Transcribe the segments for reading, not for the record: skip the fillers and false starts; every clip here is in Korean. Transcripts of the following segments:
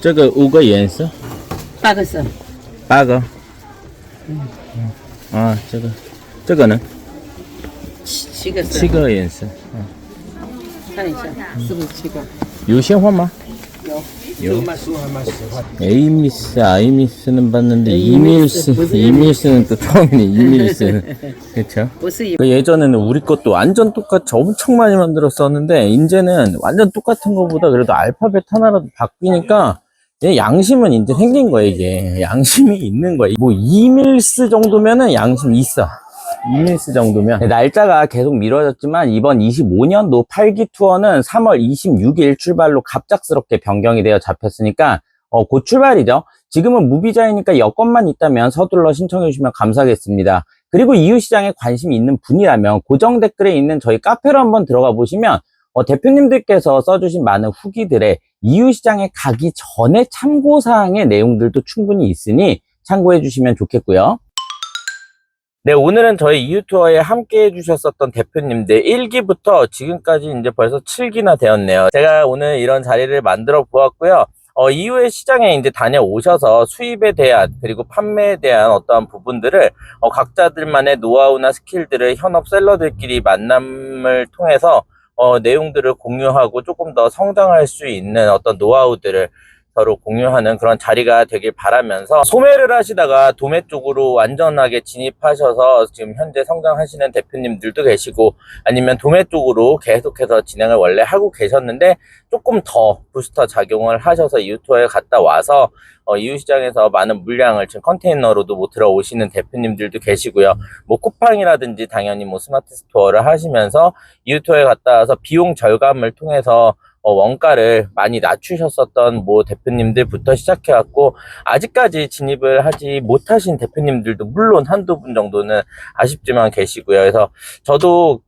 这个5个颜色8个色， 8个啊这个呢7个色， 7个颜色看一下是不是7个？有鲜花吗有， 에이미스, 아이미스는 봤는데 이밀스는 또 처음이네. 이밀스는 그렇죠? 不是一 그 예전에는 우리 것도 완전 똑같이 엄청 많이 만들었었는데 이제는 완전 똑같은 거보다 그래도 알파벳 하나라도 바뀌니까 얘 양심은 이제 생긴 거야. 이게 양심이 있는 거야. 뭐 이밀스 정도면은 양심 있어. 이밀스 정도면. 날짜가 계속 미뤄졌지만 이번 25년도 8기 투어는 3월 26일 출발로 갑작스럽게 변경이 되어 잡혔으니까 곧 출발이죠. 지금은 무비자이니까 여건만 있다면 서둘러 신청해 주시면 감사하겠습니다. 그리고 이유시장에 관심이 있는 분이라면 고정 댓글에 있는 저희 카페로 한번 들어가 보시면 대표님들께서 써주신 많은 후기들에 이유시장에 가기 전에 참고사항의 내용들도 충분히 있으니 참고해 주시면 좋겠고요. 네, 오늘은 저희 이유투어에 함께 해주셨었던 대표님들 1기부터 지금까지 이제 벌써 7기나 되었네요. 제가 오늘 이런 자리를 만들어 보았고요. 이후에 시장에 이제 다녀오셔서 수입에 대한 그리고 판매에 대한 어떠한 부분들을 각자들만의 노하우나 스킬들을 현업 셀러들끼리 만남을 통해서 내용들을 공유하고 조금 더 성장할 수 있는 어떤 노하우들을 서로 공유하는 그런 자리가 되길 바라면서 소매를 하시다가 도매 쪽으로 완전하게 진입하셔서 지금 현재 성장하시는 대표님들도 계시고 아니면 도매 쪽으로 계속해서 진행을 원래 하고 계셨는데 조금 더 부스터 작용을 하셔서 이유투어에 갔다 와서 이유시장에서 많은 물량을 지금 컨테이너로도 뭐 들어오시는 대표님들도 계시고요. 뭐 쿠팡이라든지 당연히 뭐 스마트 스토어를 하시면서 이유투어에 갔다 와서 비용 절감을 통해서 원가를 많이 낮추셨었던 뭐 대표님들부터 시작해왔고 아직까지 진입을 하지 못하신 대표님들도 물론 한두 분 정도는 아쉽지만 계시고요. 그래서 저도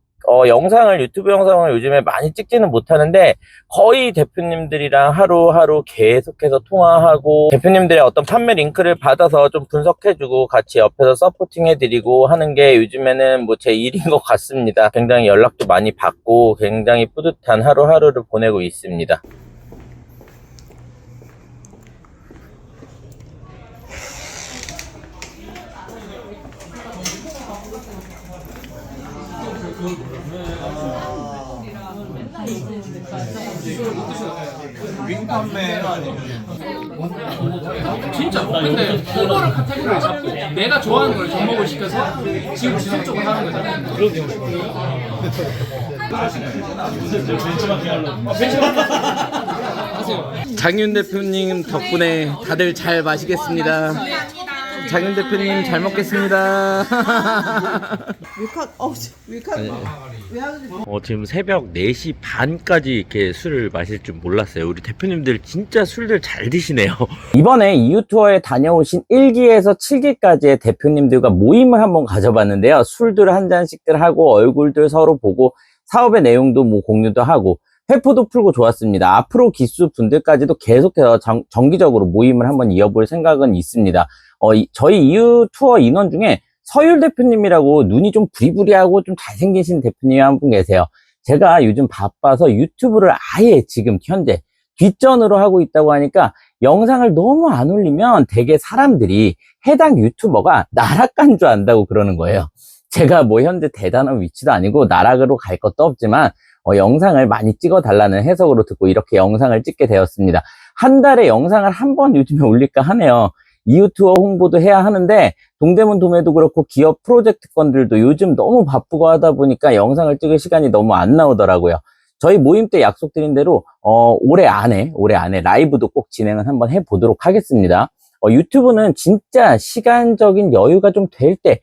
유튜브 영상을 요즘에 많이 찍지는 못하는데 거의 대표님들이랑 하루하루 계속해서 통화하고 대표님들의 어떤 판매 링크를 받아서 좀 분석해주고 같이 옆에서 서포팅 해드리고 하는 게 요즘에는 뭐 제 일인 것 같습니다. 굉장히 연락도 많이 받고 굉장히 뿌듯한 하루하루를 보내고 있습니다. 윙판매가 아니면 진짜 근데 그거를 카테고리를 잡고 내가 좋아하는 걸 접목을 시켜서 지금 지속적으로 하는 거잖아. 장윤 대표님 덕분에 다들 잘 마시겠습니다. 장윤 대표님 잘 먹겠습니다. 지금 새벽 4시 반까지 이렇게 술을 마실 줄 몰랐어요. 우리 대표님들 진짜 술들 잘 드시네요. 이번에 이유투어에 다녀오신 1기에서 7기까지의 대표님들과 모임을 한번 가져봤는데요. 술들 한 잔씩들 하고 얼굴들 서로 보고 사업의 내용도 뭐 공유도 하고 회포도 풀고 좋았습니다. 앞으로 기수 분들까지도 계속해서 정기적으로 모임을 한번 이어볼 생각은 있습니다. 저희 이유 투어 인원 중에 서율 대표님이라고 눈이 좀 부리부리하고 좀 잘생기신 대표님이 한 분 계세요. 제가 요즘 바빠서 유튜브를 아예 지금 현재 뒷전으로 하고 있다고 하니까 영상을 너무 안 올리면 되게 사람들이 해당 유튜버가 나락간 줄 안다고 그러는 거예요. 제가 뭐 현재 대단한 위치도 아니고 나락으로 갈 것도 없지만 영상을 많이 찍어 달라는 해석으로 듣고 이렇게 영상을 찍게 되었습니다. 한 달에 영상을 한 번 요즘에 올릴까 하네요. 이유투어 홍보도 해야 하는데 동대문 도매도 그렇고 기업 프로젝트 건들도 요즘 너무 바쁘고 하다 보니까 영상을 찍을 시간이 너무 안 나오더라고요. 저희 모임 때 약속드린 대로 올해 안에 라이브도 꼭 진행을 한번 해보도록 하겠습니다. 유튜브는 진짜 시간적인 여유가 좀 될 때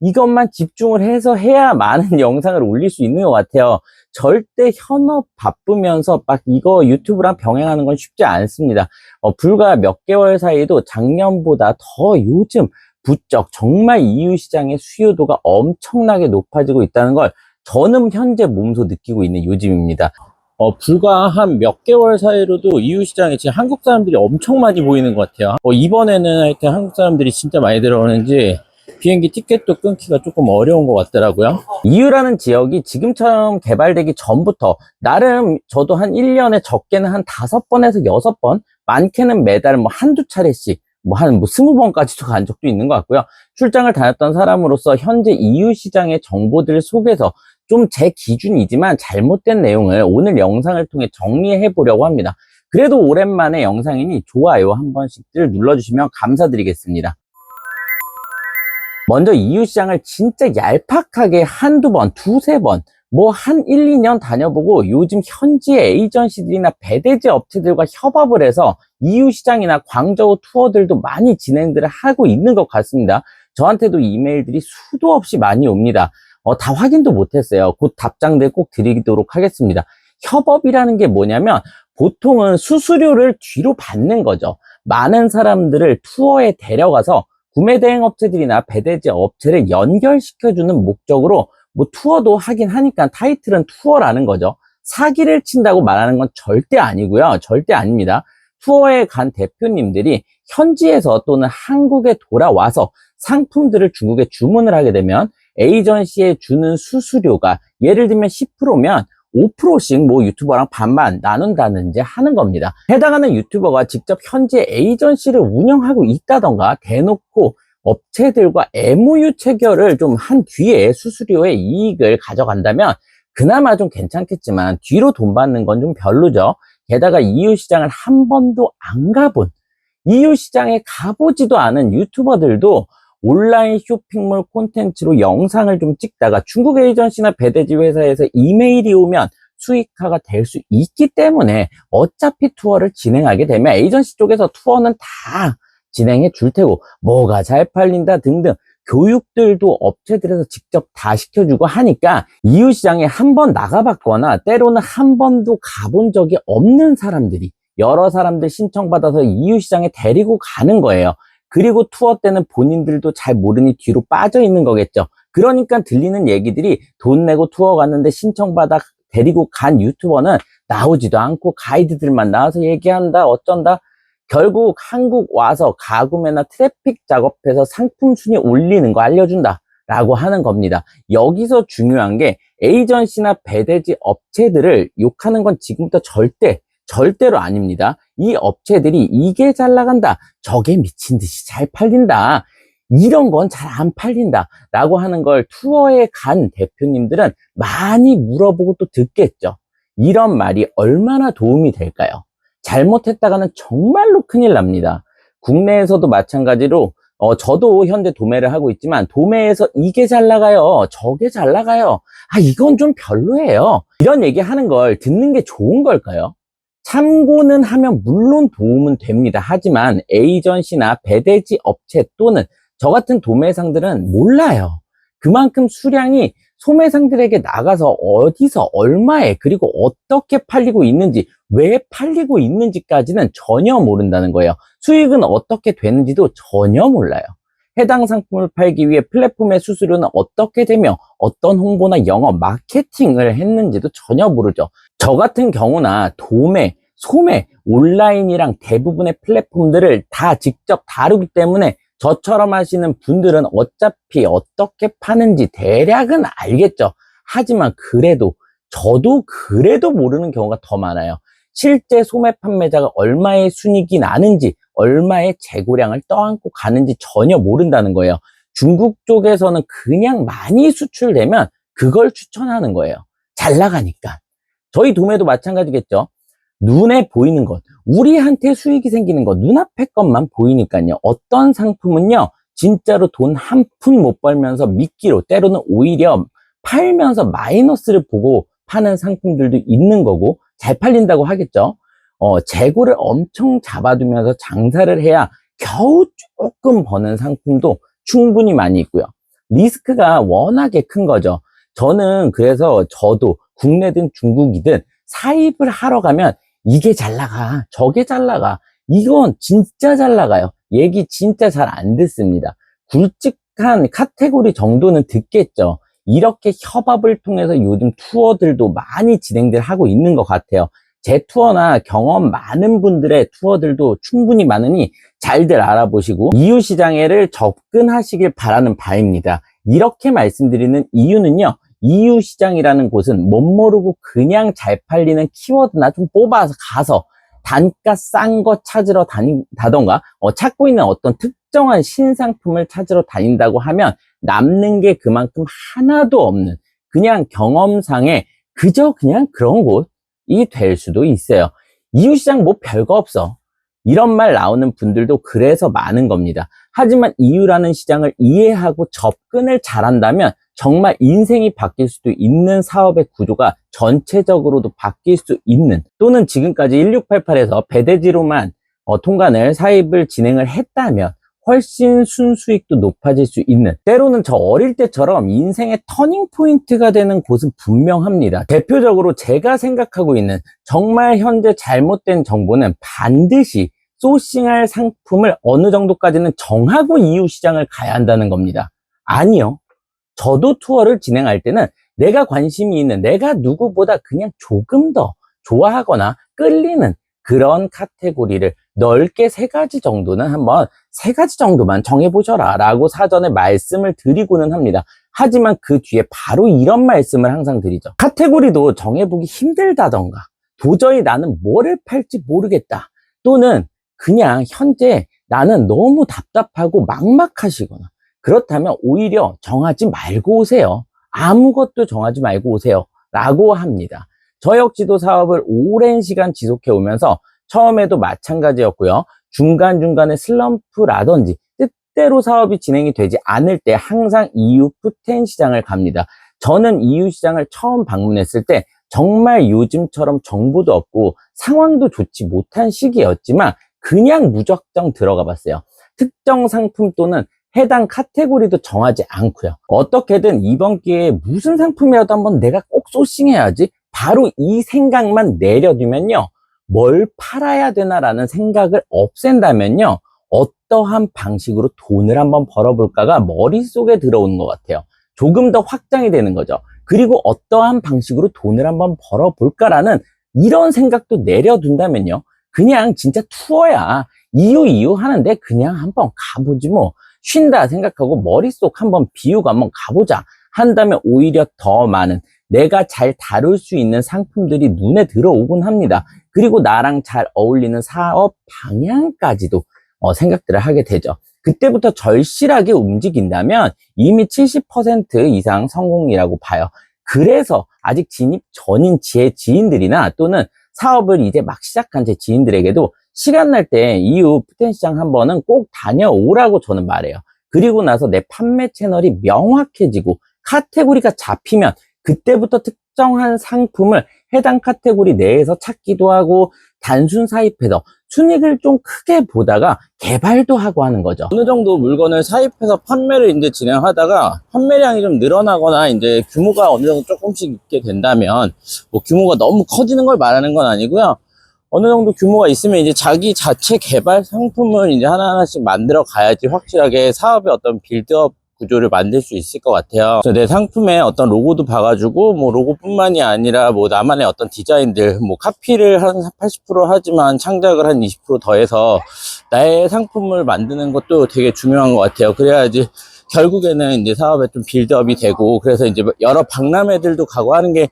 이것만 집중을 해서 해야 많은 영상을 올릴 수 있는 것 같아요. 절대 현업 바쁘면서 막 이거 유튜브랑 병행하는 건 쉽지 않습니다. 불과 몇 개월 사이에도 작년보다 더 요즘 부쩍 정말 이유시장의 수요도가 엄청나게 높아지고 있다는 걸 저는 현재 몸소 느끼고 있는 요즘입니다. 불과 한 몇 개월 사이로도 이유시장에 지금 한국 사람들이 엄청 많이 보이는 것 같아요. 이번에는 하여튼 한국 사람들이 진짜 많이 들어오는지 비행기 티켓도 끊기가 조금 어려운 것 같더라고요. 이유라는 지역이 지금처럼 개발되기 전부터 나름 저도 한 1년에 적게는 한 5번에서 6번, 많게는 매달 뭐 한두 차례씩 한 20번까지도 간 적도 있는 것 같고요. 출장을 다녔던 사람으로서 현재 EU 시장의 정보들 속에서 좀 제 기준이지만 잘못된 내용을 오늘 영상을 통해 정리해 보려고 합니다. 그래도 오랜만에 영상이니 좋아요 한 번씩들 눌러주시면 감사드리겠습니다. 먼저 EU 시장을 진짜 얄팍하게 한두 번, 두세 번, 뭐 한 1, 2년 다녀보고 요즘 현지의 에이전시들이나 배대지 업체들과 협업을 해서 EU 시장이나 광저우 투어들도 많이 진행들을 하고 있는 것 같습니다. 저한테도 이메일들이 수도 없이 많이 옵니다. 다 확인도 못했어요. 곧 답장들 꼭 드리도록 하겠습니다. 협업이라는 게 뭐냐면 보통은 수수료를 뒤로 받는 거죠. 많은 사람들을 투어에 데려가서 구매 대행 업체들이나 배대지 업체를 연결시켜주는 목적으로 뭐 투어도 하긴 하니까 타이틀은 투어라는 거죠. 사기를 친다고 말하는 건 절대 아니고요. 절대 아닙니다. 투어에 간 대표님들이 현지에서 또는 한국에 돌아와서 상품들을 중국에 주문을 하게 되면 에이전시에 주는 수수료가 예를 들면 10%면 5%씩 뭐 유튜버랑 반반 나눈다든지 하는 겁니다. 해당하는 유튜버가 직접 현재 에이전시를 운영하고 있다던가 대놓고 업체들과 MOU 체결을 좀 한 뒤에 수수료의 이익을 가져간다면 그나마 좀 괜찮겠지만 뒤로 돈 받는 건 좀 별로죠. 게다가 EU 시장을 한 번도 안 가본, EU 시장에 가보지도 않은 유튜버들도 온라인 쇼핑몰 콘텐츠로 영상을 좀 찍다가 중국 에이전시나 배대지 회사에서 이메일이 오면 수익화가 될 수 있기 때문에 어차피 투어를 진행하게 되면 에이전시 쪽에서 투어는 다 진행해 줄 테고 뭐가 잘 팔린다 등등 교육들도 업체들에서 직접 다 시켜주고 하니까 EU 시장에 한 번 나가봤거나 때로는 한 번도 가본 적이 없는 사람들이 여러 사람들 신청받아서 EU 시장에 데리고 가는 거예요. 그리고 투어 때는 본인들도 잘 모르니 뒤로 빠져 있는 거겠죠. 그러니까 들리는 얘기들이 돈 내고 투어 갔는데 신청받아 데리고 간 유튜버는 나오지도 않고 가이드들만 나와서 얘기한다 어쩐다. 결국 한국 와서 가구매나 트래픽 작업해서 상품 순위 올리는 거 알려준다 라고 하는 겁니다. 여기서 중요한 게 에이전시나 배대지 업체들을 욕하는 건 지금부터 절대로 아닙니다. 이 업체들이 이게 잘 나간다, 저게 미친 듯이 잘 팔린다, 이런 건 잘 안 팔린다 라고 하는 걸 투어에 간 대표님들은 많이 물어보고 또 듣겠죠. 이런 말이 얼마나 도움이 될까요? 잘못했다가는 정말로 큰일 납니다. 국내에서도 마찬가지로 저도 현재 도매를 하고 있지만 도매에서 이게 잘 나가요, 저게 잘 나가요, 이건 좀 별로예요, 이런 얘기 하는 걸 듣는 게 좋은 걸까요? 참고는 하면 물론 도움은 됩니다. 하지만 에이전시나 배대지 업체 또는 저 같은 도매상들은 몰라요. 그만큼 수량이 소매상들에게 나가서 어디서 얼마에 그리고 어떻게 팔리고 있는지 왜 팔리고 있는지까지는 전혀 모른다는 거예요. 수익은 어떻게 되는지도 전혀 몰라요. 해당 상품을 팔기 위해 플랫폼의 수수료는 어떻게 되며 어떤 홍보나 영업, 마케팅을 했는지도 전혀 모르죠. 저 같은 경우나 도매, 소매, 온라인이랑 대부분의 플랫폼들을 다 직접 다루기 때문에 저처럼 하시는 분들은 어차피 어떻게 파는지 대략은 알겠죠. 하지만 저도 그래도 모르는 경우가 더 많아요. 실제 소매 판매자가 얼마의 순이익이 나는지, 얼마의 재고량을 떠안고 가는지 전혀 모른다는 거예요. 중국 쪽에서는 그냥 많이 수출되면 그걸 추천하는 거예요. 잘 나가니까. 저희 도매도 마찬가지겠죠. 눈에 보이는 것, 우리한테 수익이 생기는 것, 눈앞의 것만 보이니까요. 어떤 상품은요, 진짜로 돈 한 푼 못 벌면서 미끼로, 때로는 오히려 팔면서 마이너스를 보고 파는 상품들도 있는 거고, 잘 팔린다고 하겠죠. 재고를 엄청 잡아두면서 장사를 해야 겨우 조금 버는 상품도 충분히 많이 있고요. 리스크가 워낙에 큰 거죠. 저는 그래서 저도 국내든 중국이든 사입을 하러 가면 이게 잘 나가, 저게 잘 나가, 이건 진짜 잘 나가요. 얘기 진짜 잘 안 듣습니다. 굵직한 카테고리 정도는 듣겠죠. 이렇게 협업을 통해서 요즘 투어들도 많이 진행들 하고 있는 것 같아요. 제 투어나 경험 많은 분들의 투어들도 충분히 많으니 잘들 알아보시고 EU 시장에를 접근하시길 바라는 바입니다. 이렇게 말씀드리는 이유는요, EU 시장이라는 곳은 못 모르고 그냥 잘 팔리는 키워드나 좀 뽑아서 가서 단가 싼 거 찾으러 다니다던가 찾고 있는 어떤 특정한 신상품을 찾으러 다닌다고 하면 남는 게 그만큼 하나도 없는 그냥 경험상에 그저 그냥 그런 곳이 될 수도 있어요. 이유시장 뭐 별거 없어. 이런 말 나오는 분들도 그래서 많은 겁니다. 하지만 이유라는 시장을 이해하고 접근을 잘한다면 정말 인생이 바뀔 수도 있는 사업의 구조가 전체적으로도 바뀔 수 있는, 또는 지금까지 1688에서 배대지로만 통관을 사입을 진행을 했다면 훨씬 순수익도 높아질 수 있는, 때로는 저 어릴 때처럼 인생의 터닝포인트가 되는 곳은 분명합니다. 대표적으로 제가 생각하고 있는 정말 현재 잘못된 정보는 반드시 소싱할 상품을 어느 정도까지는 정하고 이유 시장을 가야 한다는 겁니다. 아니요. 저도 투어를 진행할 때는 내가 관심이 있는, 내가 누구보다 그냥 조금 더 좋아하거나 끌리는 그런 카테고리를 넓게 3가지 정도만 정해보셔라 라고 사전에 말씀을 드리고는 합니다. 하지만 그 뒤에 바로 이런 말씀을 항상 드리죠. 카테고리도 정해보기 힘들다던가, 도저히 나는 뭐를 팔지 모르겠다, 또는 그냥 현재 나는 너무 답답하고 막막하시거나, 그렇다면 오히려 정하지 말고 오세요. 아무것도 정하지 말고 오세요 라고 합니다. 저 역시도 사업을 오랜 시간 지속해 오면서 처음에도 마찬가지였고요. 중간중간에 슬럼프라든지 뜻대로 사업이 진행이 되지 않을 때 항상 EU 푸텐 시장을 갑니다. 저는 EU 시장을 처음 방문했을 때 정말 요즘처럼 정보도 없고 상황도 좋지 못한 시기였지만 그냥 무작정 들어가 봤어요. 특정 상품 또는 해당 카테고리도 정하지 않고요. 어떻게든 이번 기회에 무슨 상품이라도 한번 내가 꼭 소싱해야지, 바로 이 생각만 내려두면요, 뭘 팔아야 되나라는 생각을 없앤다면요, 어떠한 방식으로 돈을 한번 벌어볼까가 머릿속에 들어오는 것 같아요. 조금 더 확장이 되는 거죠. 그리고 어떠한 방식으로 돈을 한번 벌어볼까라는 이런 생각도 내려둔다면요, 그냥 진짜 투어야, 이유 하는데 그냥 한번 가보지 뭐, 쉰다 생각하고 머릿속 한번 비우고 한번 가보자 한다면 오히려 더 많은, 내가 잘 다룰 수 있는 상품들이 눈에 들어오곤 합니다. 그리고 나랑 잘 어울리는 사업 방향까지도 생각들을 하게 되죠. 그때부터 절실하게 움직인다면 이미 70% 이상 성공이라고 봐요. 그래서 아직 진입 전인 제 지인들이나 또는 사업을 이제 막 시작한 제 지인들에게도 시간 날 때 EU 푸텐 시장 한번은 꼭 다녀오라고 저는 말해요. 그리고 나서 내 판매 채널이 명확해지고 카테고리가 잡히면 그때부터 특정한 상품을 해당 카테고리 내에서 찾기도 하고 단순 사입해서 순익을 좀 크게 보다가 개발도 하고 하는 거죠. 어느 정도 물건을 사입해서 판매를 이제 진행하다가 판매량이 좀 늘어나거나 이제 규모가 어느 정도 조금씩 있게 된다면, 뭐 규모가 너무 커지는 걸 말하는 건 아니고요. 어느 정도 규모가 있으면 이제 자기 자체 개발 상품을 이제 하나하나씩 만들어 가야지 확실하게 사업의 어떤 빌드업 구조를 만들 수 있을 것 같아요. 그래서 내 상품에 어떤 로고도 봐가지고 뭐 로고뿐만이 아니라 뭐 나만의 어떤 디자인들, 뭐 카피를 한 80% 하지만 창작을 한 20% 더해서 나의 상품을 만드는 것도 되게 중요한 것 같아요. 그래야지 결국에는 이제 사업에 좀 빌드업이 되고, 그래서 이제 여러 박람회들도 가고 하는 게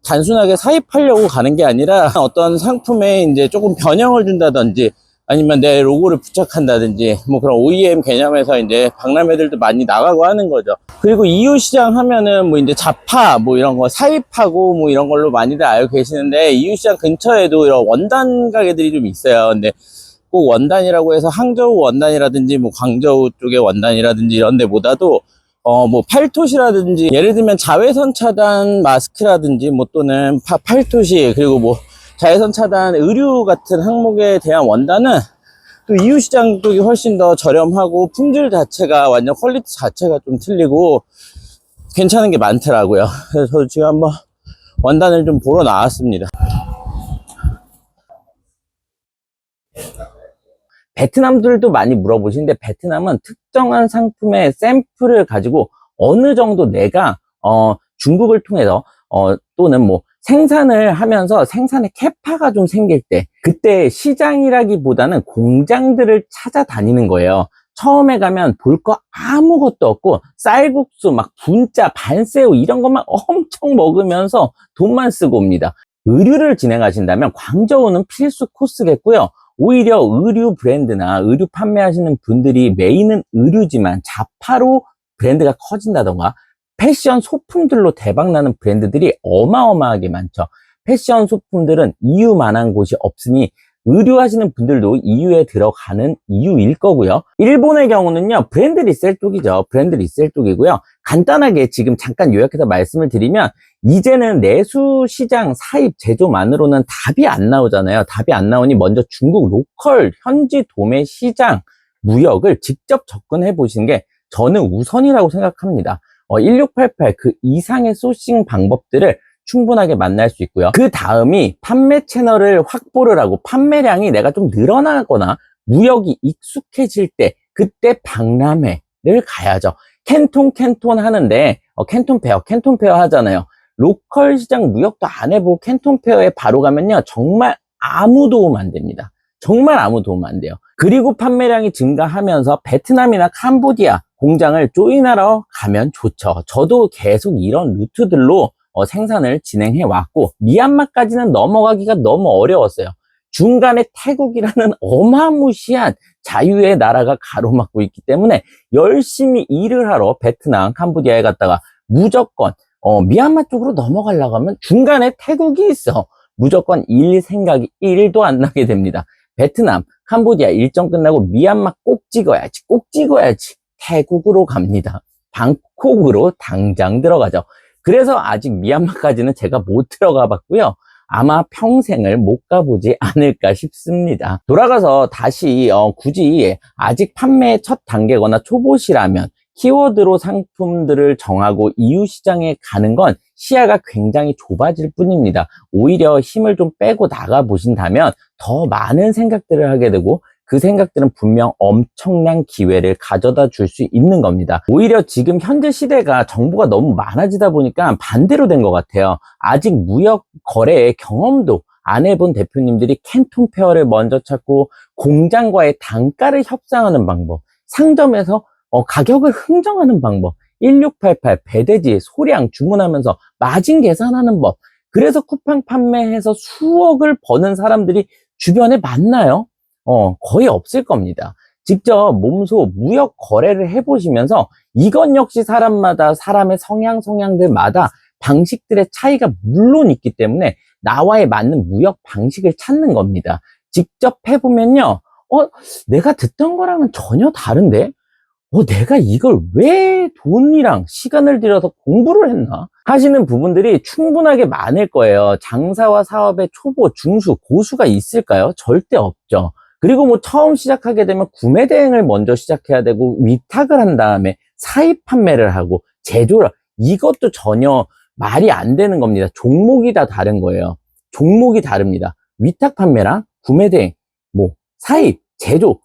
단순하게 사입하려고 가는 게 아니라 어떤 상품에 이제 조금 변형을 준다든지 아니면 내 로고를 부착한다든지 뭐 그런 OEM 개념에서 이제 박람회들도 많이 나가고 하는 거죠. 그리고 EU 시장 하면은 뭐 이제 자파 뭐 이런 거 사입하고 뭐 이런 걸로 많이들 알고 계시는데, EU 시장 근처에도 이런 원단 가게들이 좀 있어요. 근데 꼭 원단이라고 해서 항저우 원단이라든지 뭐 광저우 쪽의 원단이라든지 이런 데보다도 뭐 팔토시라든지, 예를 들면 자외선 차단 마스크라든지 뭐 또는 팔토시, 그리고 뭐 자외선 차단 의류 같은 항목에 대한 원단은 또 EU 시장 쪽이 훨씬 더 저렴하고 품질 자체가 완전 퀄리티 자체가 좀 틀리고 괜찮은 게 많더라고요. 그래서 저도 지금 한번 원단을 좀 보러 나왔습니다. 베트남들도 많이 물어보시는데, 베트남은 특정한 상품의 샘플을 가지고 어느 정도 내가 중국을 통해서 또는 뭐 생산을 하면서 생산의 캐파가 좀 생길 때, 그때 시장이라기보다는 공장들을 찾아다니는 거예요. 처음에 가면 볼 거 아무것도 없고 쌀국수, 막 분짜, 반새우 이런 것만 엄청 먹으면서 돈만 쓰고 옵니다. 의류를 진행하신다면 광저우는 필수 코스겠고요. 오히려 의류 브랜드나 의류 판매하시는 분들이 메인은 의류지만 자파로 브랜드가 커진다던가 패션 소품들로 대박나는 브랜드들이 어마어마하게 많죠. 패션 소품들은 EU만한 곳이 없으니 의류 하시는 분들도 EU에 들어가는 이유일 거고요. 일본의 경우는요, 브랜드 리셀 쪽이죠. 브랜드 리셀 쪽이고요. 간단하게 지금 잠깐 요약해서 말씀을 드리면, 이제는 내수 시장 사입 제조만으로는 답이 안 나오잖아요. 답이 안 나오니 먼저 중국 로컬 현지 도매 시장 무역을 직접 접근해 보시는 게 저는 우선이라고 생각합니다. 1688 그 이상의 소싱 방법들을 충분하게 만날 수 있고요. 그 다음이 판매 채널을 확보를 하고 판매량이 내가 좀 늘어나거나 무역이 익숙해질 때, 그때 박람회를 가야죠. 캔톤 하는데 캔톤 페어 하잖아요. 로컬 시장 무역도 안 해보고 캔톤 페어에 바로 가면요, 정말 아무 도움 안 됩니다. 정말 아무 도움 안 돼요. 그리고 판매량이 증가하면서 베트남이나 캄보디아 공장을 조인하러 가면 좋죠. 저도 계속 이런 루트들로 생산을 진행해 왔고, 미얀마까지는 넘어가기가 너무 어려웠어요. 중간에 태국이라는 어마무시한 자유의 나라가 가로막고 있기 때문에 열심히 일을 하러 베트남, 캄보디아에 갔다가 무조건 미얀마 쪽으로 넘어가려고 하면 중간에 태국이 있어. 무조건 일 생각이 1도 안 나게 됩니다. 베트남, 캄보디아 일정 끝나고 미얀마 꼭 찍어야지. 태국으로 갑니다. 방콕으로 당장 들어가죠. 그래서 아직 미얀마까지는 제가 못 들어가 봤고요. 아마 평생을 못 가보지 않을까 싶습니다. 돌아가서 다시 굳이 아직 판매의 첫 단계거나 초보시라면 키워드로 상품들을 정하고 EU 시장에 가는 건 시야가 굉장히 좁아질 뿐입니다. 오히려 힘을 좀 빼고 나가 보신다면 더 많은 생각들을 하게 되고, 그 생각들은 분명 엄청난 기회를 가져다 줄 수 있는 겁니다. 오히려 지금 현재 시대가 정보가 너무 많아지다 보니까 반대로 된 것 같아요. 아직 무역 거래의 경험도 안 해본 대표님들이 캔톤 페어를 먼저 찾고 공장과의 단가를 협상하는 방법, 상점에서 가격을 흥정하는 방법, 1688 배대지 소량 주문하면서 마진 계산하는 법, 그래서 쿠팡 판매해서 수억을 버는 사람들이 주변에 많나요? 거의 없을 겁니다. 직접 몸소 무역 거래를 해보시면서 이건 역시 사람마다 사람의 성향들마다 방식들의 차이가 물론 있기 때문에 나와에 맞는 무역 방식을 찾는 겁니다. 직접 해보면요, 내가 듣던 거랑은 전혀 다른데? 내가 이걸 왜 돈이랑 시간을 들여서 공부를 했나? 하시는 부분들이 충분하게 많을 거예요. 장사와 사업의 초보, 중수, 고수가 있을까요? 절대 없죠. 그리고 뭐 처음 시작하게 되면 구매 대행을 먼저 시작해야 되고, 위탁을 한 다음에 사입 판매를 하고 제조를, 이것도 전혀 말이 안 되는 겁니다. 종목이 다 다른 거예요. 종목이 다릅니다. 위탁 판매랑 구매 대행, 뭐 사입, 제조,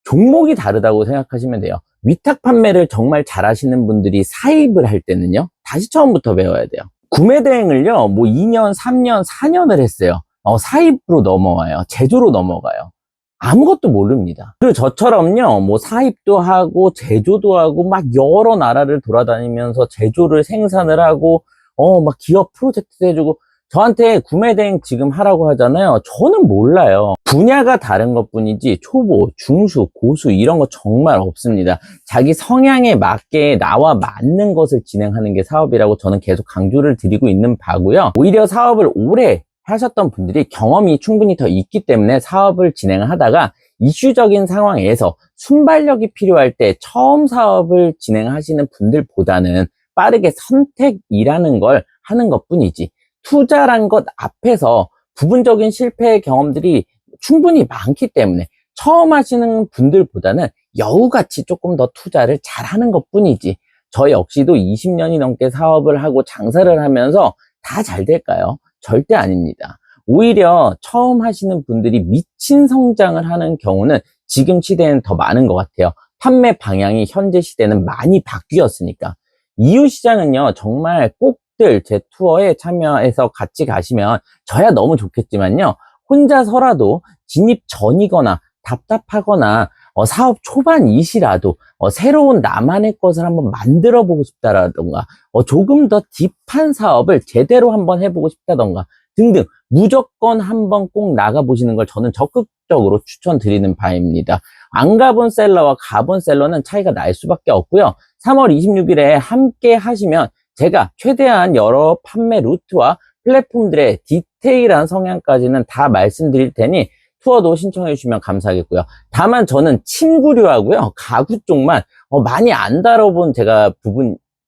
종목이 다르다고 생각하시면 돼요. 위탁 판매를 정말 잘하시는 분들이 사입을 할 때는요, 다시 처음부터 배워야 돼요. 구매 대행을요, 뭐 2년, 3년, 4년을 했어요. 사입으로 넘어와요. 제조로 넘어가요. 아무것도 모릅니다. 그리고 저처럼요, 뭐 사입도 하고 제조도 하고 막 여러 나라를 돌아다니면서 제조를 생산을 하고 막 기업 프로젝트도 해주고, 저한테 구매 대행 지금 하라고 하잖아요. 저는 몰라요. 분야가 다른 것 뿐이지 초보, 중수, 고수 이런 거 정말 없습니다. 자기 성향에 맞게 나와 맞는 것을 진행하는 게 사업이라고 저는 계속 강조를 드리고 있는 바고요. 오히려 사업을 오래 하셨던 분들이 경험이 충분히 더 있기 때문에 사업을 진행하다가 이슈적인 상황에서 순발력이 필요할 때 처음 사업을 진행하시는 분들보다는 빠르게 선택이라는 걸 하는 것 뿐이지, 투자란 것 앞에서 부분적인 실패의 경험들이 충분히 많기 때문에 처음 하시는 분들보다는 여우같이 조금 더 투자를 잘하는 것 뿐이지, 저 역시도 20년이 넘게 사업을 하고 장사를 하면서 다 잘 될까요? 절대 아닙니다. 오히려 처음 하시는 분들이 미친 성장을 하는 경우는 지금 시대에는 더 많은 것 같아요. 판매 방향이 현재 시대는 많이 바뀌었으니까. EU 시장은요, 정말 꼭 가족들 제 투어에 참여해서 같이 가시면 저야 너무 좋겠지만요. 혼자서라도 진입 전이거나 답답하거나 사업 초반이시라도 새로운 나만의 것을 한번 만들어 보고 싶다라던가 조금 더 딥한 사업을 제대로 한번 해보고 싶다던가 등등 무조건 한번 꼭 나가보시는 걸 저는 적극적으로 추천드리는 바입니다. 안 가본 셀러와 가본 셀러는 차이가 날 수밖에 없고요. 3월 26일에 함께 하시면 제가 최대한 여러 판매 루트와 플랫폼들의 디테일한 성향까지는 다 말씀드릴 테니 투어도 신청해 주시면 감사하겠고요. 다만 저는 침구류하고요, 가구 쪽만 많이 안 다뤄본 제가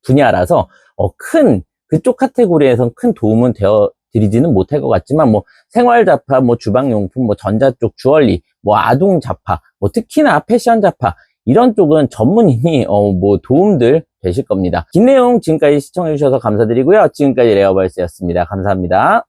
분야라서 그쪽 카테고리에선 큰 도움은 되어 드리지는 못할 것 같지만 생활 잡화, 주방용품, 전자 쪽 주얼리, 아동 잡화, 특히나 패션 잡화 이런 쪽은 전문인이 도움들 되실 겁니다. 긴 내용 지금까지 시청해 주셔서 감사드리고요. 지금까지 레어벌스였습니다. 감사합니다.